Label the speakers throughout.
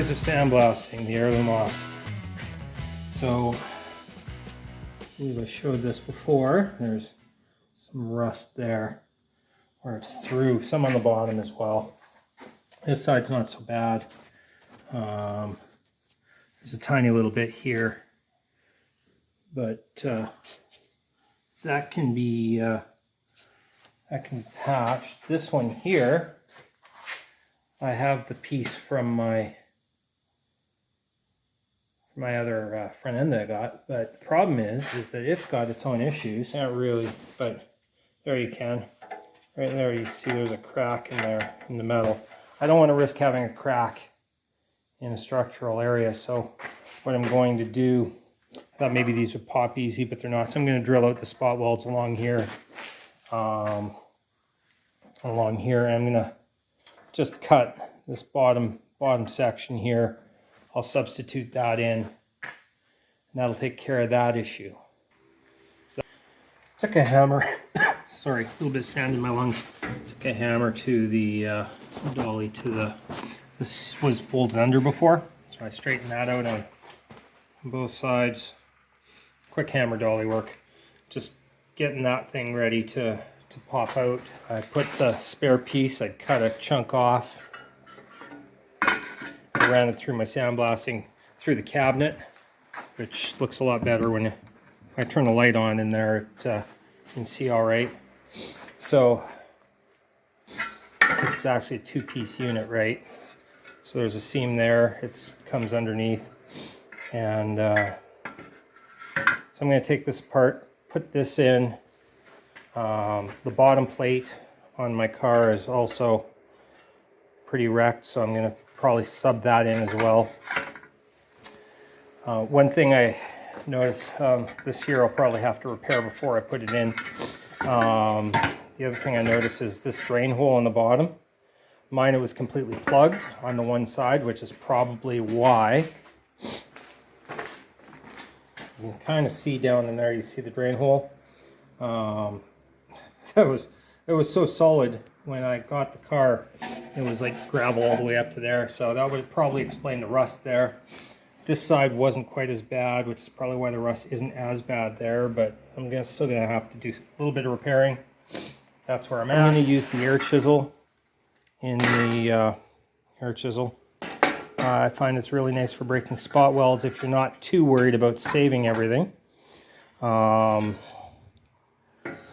Speaker 1: joys of sandblasting, the heirloom Austin. So, I believe I showed this before. There's some rust there where it's through, some on the bottom as well. This side's not so bad. There's a tiny little bit here, but that can be patched. This one here, I have the piece from my other front end that I got, but the problem is that it's got its own issues. Not really, but there you can. Right there you see there's a crack in there in the metal. I don't want to risk having a crack in a structural area, so what I'm going to do, I thought maybe these would pop easy, but they're not, so I'm going to drill out the spot welds along here. And I'm going to just cut this bottom section here. I'll substitute that in, and that'll take care of that issue. So, took a hammer, sorry, a little bit of sand in my lungs. Took a hammer to the dolly this was folded under before, so I straightened that out on both sides. Quick hammer dolly work, just getting that thing ready to pop out. I put the spare piece, I cut a chunk off. I ran it through my sandblasting through the cabinet, which looks a lot better when I turn the light on in there. You can see all right. So this is actually a two-piece unit, right? So there's a seam there. It comes underneath, and so I'm going to take this apart, put this in. The bottom plate on my car is also pretty wrecked, so I'm going to probably sub that in as well. One thing I noticed this year I'll probably have to repair before I put it in. The other thing I noticed is this drain hole on the bottom. Mine, it was completely plugged on the one side, which is probably why. You can kind of see down in there, you see the drain hole. It was so solid when I got the car. It was like gravel all the way up to there, so that would probably explain the rust there. This side wasn't quite as bad, which is probably why the rust isn't as bad there, but I'm still gonna have to do a little bit of repairing. That's where I'm at. I'm gonna use the air chisel in the air chisel. I find it's really nice for breaking spot welds if you're not too worried about saving everything. So I'm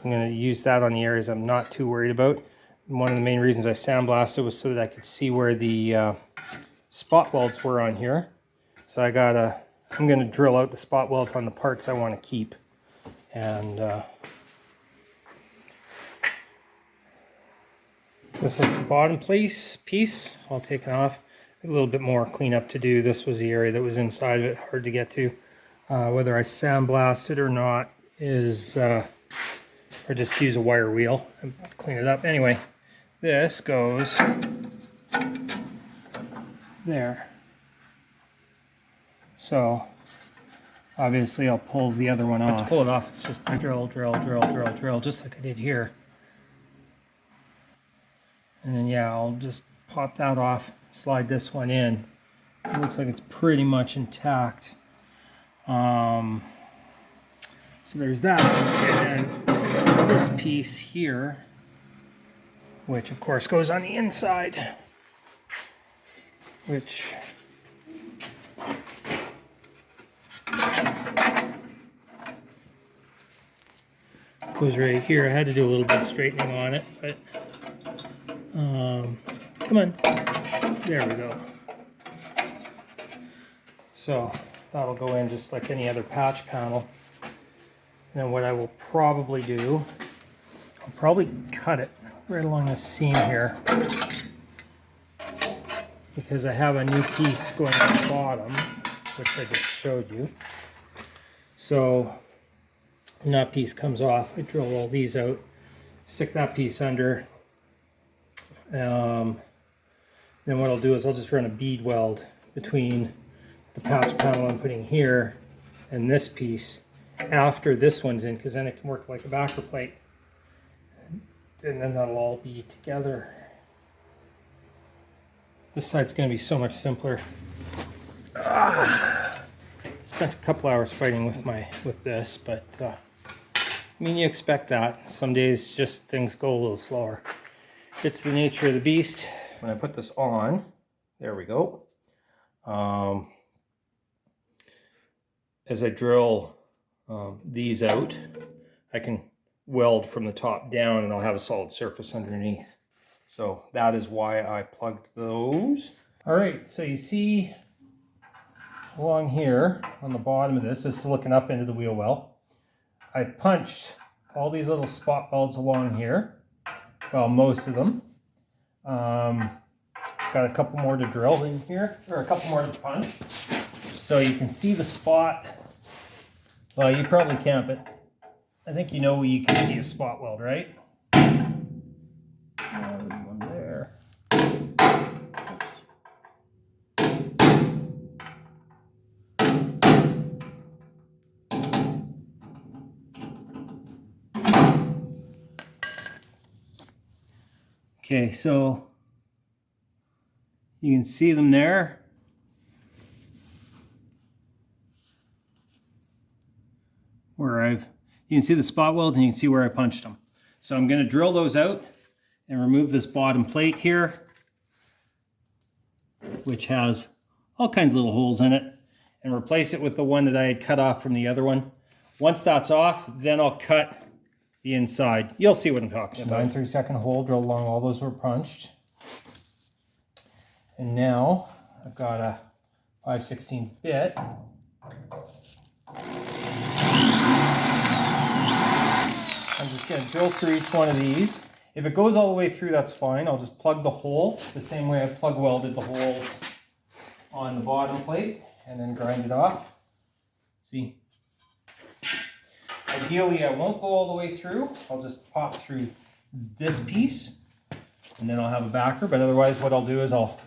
Speaker 1: going to use that on the areas I'm not too worried about. And one of the main reasons I sandblasted was so that I could see where the spot welds were on here. So I'm going to drill out the spot welds on the parts I want to keep. And this is the bottom piece all taken off. A little bit more cleanup to do. This was the area that was inside of it, hard to get to. Whether I sandblast it or not is, or just use a wire wheel and clean it up. Anyway, this goes there. So obviously I'll pull the other one off. To pull it off, it's just drill, just like I did here. And then yeah, I'll just pop that off, slide this one in. It looks like it's pretty much intact. So there's that. And then this piece here, which of course goes on the inside, which goes right here. I had to do a little bit of straightening on it, but come on, there we go. So that'll go in just like any other patch panel. And then what I will probably do, I'll probably cut it right along the seam here, because I have a new piece going on the bottom, which I just showed you. So when that piece comes off, I drill all these out, stick that piece under. Then what I'll do is I'll just run a bead weld between the patch panel I'm putting here and this piece after this one's in, because then it can work like a backer plate, and then that'll all be together. This side's going to be so much simpler. Spent a couple hours fighting with this, but I mean, you expect that. Some days just things go a little slower. It's the nature of the beast. When I put this on, there we go. As I drill these out, I can weld from the top down and I'll have a solid surface underneath. So that is why I plugged those. All right, so you see along here on the bottom of this is looking up into the wheel well. I punched all these little spot welds along here. Well, most of them. Got a couple more to drill in here, or a couple more to punch. So you can see the spot. Well, you probably can't, but I think you know you can see a spot weld, right? There's one there. Okay, so you can see them there. You can see the spot welds and you can see where I punched them. So I'm going to drill those out and remove this bottom plate here, which has all kinds of little holes in it, and replace it with the one that I had cut off from the other one. Once that's off, then I'll cut the inside. You'll see what I'm talking about. 9 3/2 hole drilled along, all those were punched. And now I've got a 5/16 bit. I'm just going to drill through each one of these. If it goes all the way through, that's fine. I'll just plug the hole the same way I plug welded the holes on the bottom plate and then grind it off. See? Ideally, I won't go all the way through. I'll just pop through this piece and then I'll have a backer. But otherwise, what I'll do is I'll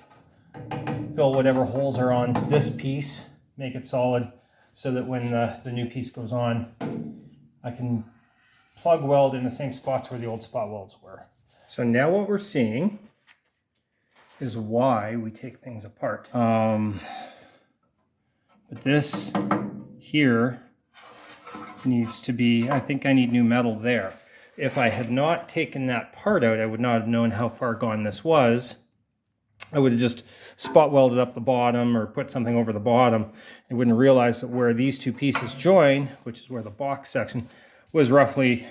Speaker 1: fill whatever holes are on this piece, make it solid so that when the new piece goes on, I can plug weld in the same spots where the old spot welds were. So now what we're seeing is why we take things apart. But this here needs to be, I think I need new metal there. If I had not taken that part out, I would not have known how far gone this was. I would have just spot welded up the bottom or put something over the bottom. I wouldn't realize that where these two pieces join, which is where the box section was roughly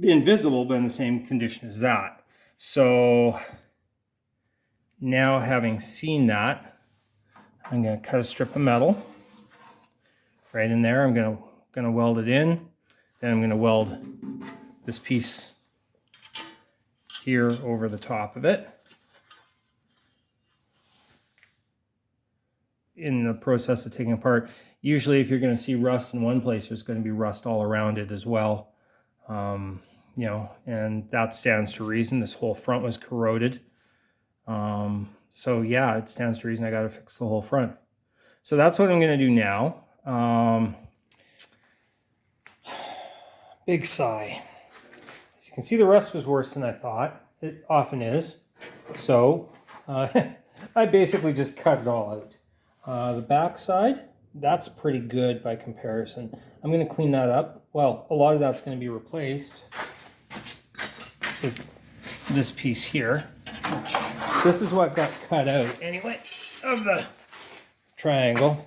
Speaker 1: invisible, but in the same condition as that. So now, having seen that, I'm going to cut a strip of metal right in there. I'm going to weld it in. Then I'm going to weld this piece here over the top of it. In the process of taking apart, usually if you're going to see rust in one place, there's going to be rust all around it as well. You know, and that stands to reason. This whole front was corroded. So yeah, it stands to reason I got to fix the whole front. So that's what I'm going to do now. Big sigh. As you can see, the rust was worse than I thought. It often is. So I basically just cut it all out. The back side, that's pretty good by comparison. I'm going to clean that up. Well, a lot of that's going to be replaced with this piece here. This is what got cut out anyway of the triangle.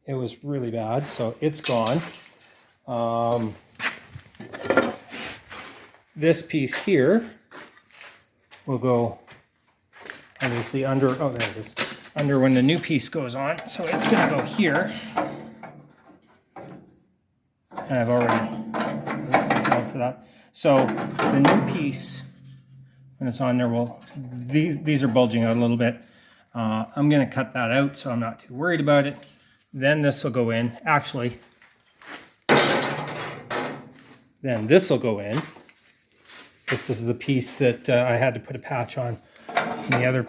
Speaker 1: It was really bad, so it's gone. This piece here will go obviously under, oh there it is, under when the new piece goes on. So it's going to go here. And I've already for that. So the new piece, when it's on there, will these are bulging out a little bit. I'm going to cut that out, so I'm not too worried about it. Then this will go in. Actually, then this will go in. This is the piece that I had to put a patch on the other.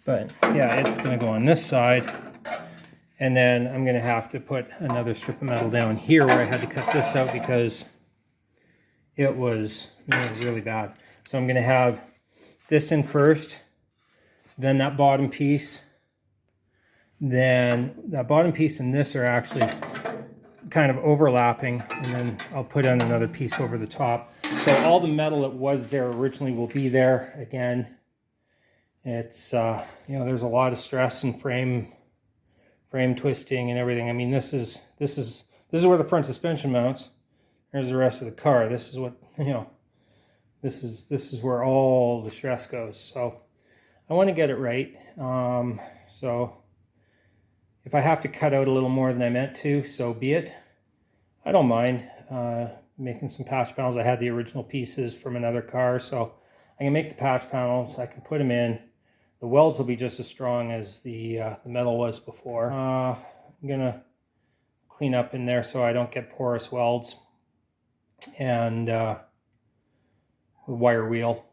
Speaker 1: But yeah, it's going to go on this side. And then I'm going to have to put another strip of metal down here where I had to cut this out because it was really bad. So I'm going to have this in first, then that bottom piece, then that bottom piece and this are actually kind of overlapping, and then I'll put on another piece over the top. So all the metal that was there originally will be there again. It's you know, there's a lot of stress in frame twisting and everything. I mean, this is where the front suspension mounts. There's the rest of the car. This is what, you know, this is where all the stress goes. So I want to get it right. So if I have to cut out a little more than I meant to, so be it. I don't mind making some patch panels. I had the original pieces from another car, so I can make the patch panels. I can put them in. The welds will be just as strong as the metal was before. I'm gonna clean up in there so I don't get porous welds, and wire wheel,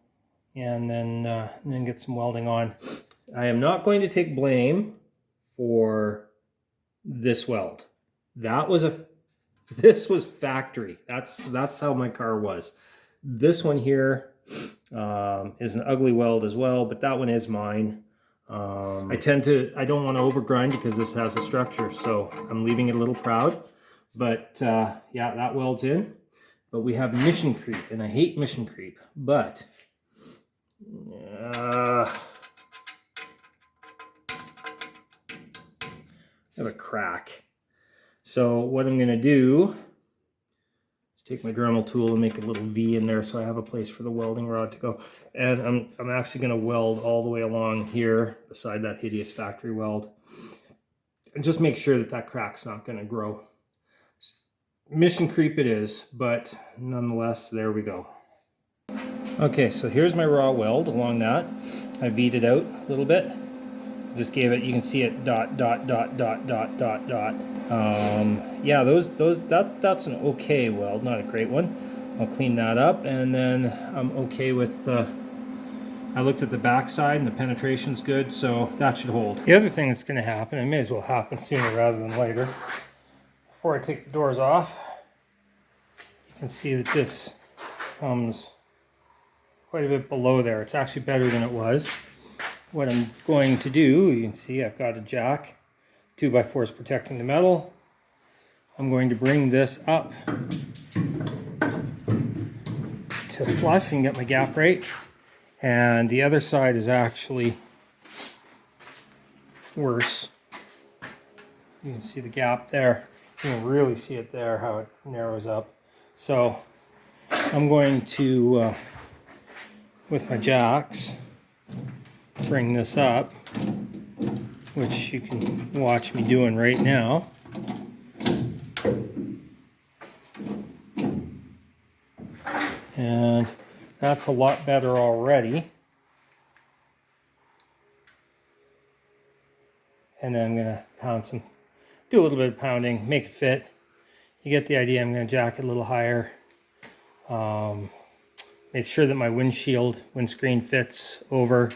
Speaker 1: and then get some welding on. I am not going to take blame for this weld. This was factory. That's how my car was. This one here is an ugly weld as well, but that one is mine. I don't want to overgrind because this has a structure, so I'm leaving it a little proud. But yeah, that welds in. But we have mission creep, and I hate mission creep, but I have a crack. So what I'm going to do is take my Dremel tool and make a little V in there so I have a place for the welding rod to go. And I'm actually going to weld all the way along here beside that hideous factory weld. And just make sure that that crack's not going to grow. Mission creep it is, but nonetheless, there we go. Okay, so here's my raw weld along that. I V'd it out a little bit. Just gave it, you can see it dot, dot, dot, dot, dot, dot, dot. Yeah, that's an okay weld, not a great one. I'll clean that up, and then I'm okay with the, I looked at the back side and the penetration's good, so that should hold. The other thing that's gonna happen, it may as well happen sooner rather than later. Before I take the doors off, you can see that this comes quite a bit below there. It's actually better than it was. What I'm going to do, you can see I've got a jack, 2x4s protecting the metal. I'm going to bring this up to flush and get my gap right. And the other side is actually worse. You can see the gap there. You can really see it there, how it narrows up. So I'm going to, with my jacks, bring this up, which you can watch me doing right now. And that's a lot better already. And then I'm going to pound some, do a little bit of pounding, make it fit. You get the idea. I'm going to jack it a little higher. Make sure that my windscreen fits over,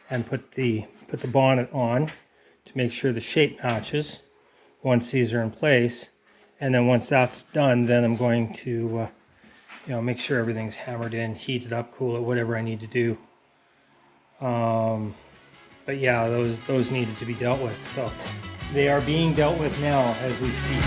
Speaker 1: and put the bonnet on to make sure the shape matches once these are in place. And then once that's done, then I'm going to make sure everything's hammered in, heat it up, cool it, whatever I need to do. But yeah, those needed to be dealt with. So they are being dealt with now as we speak.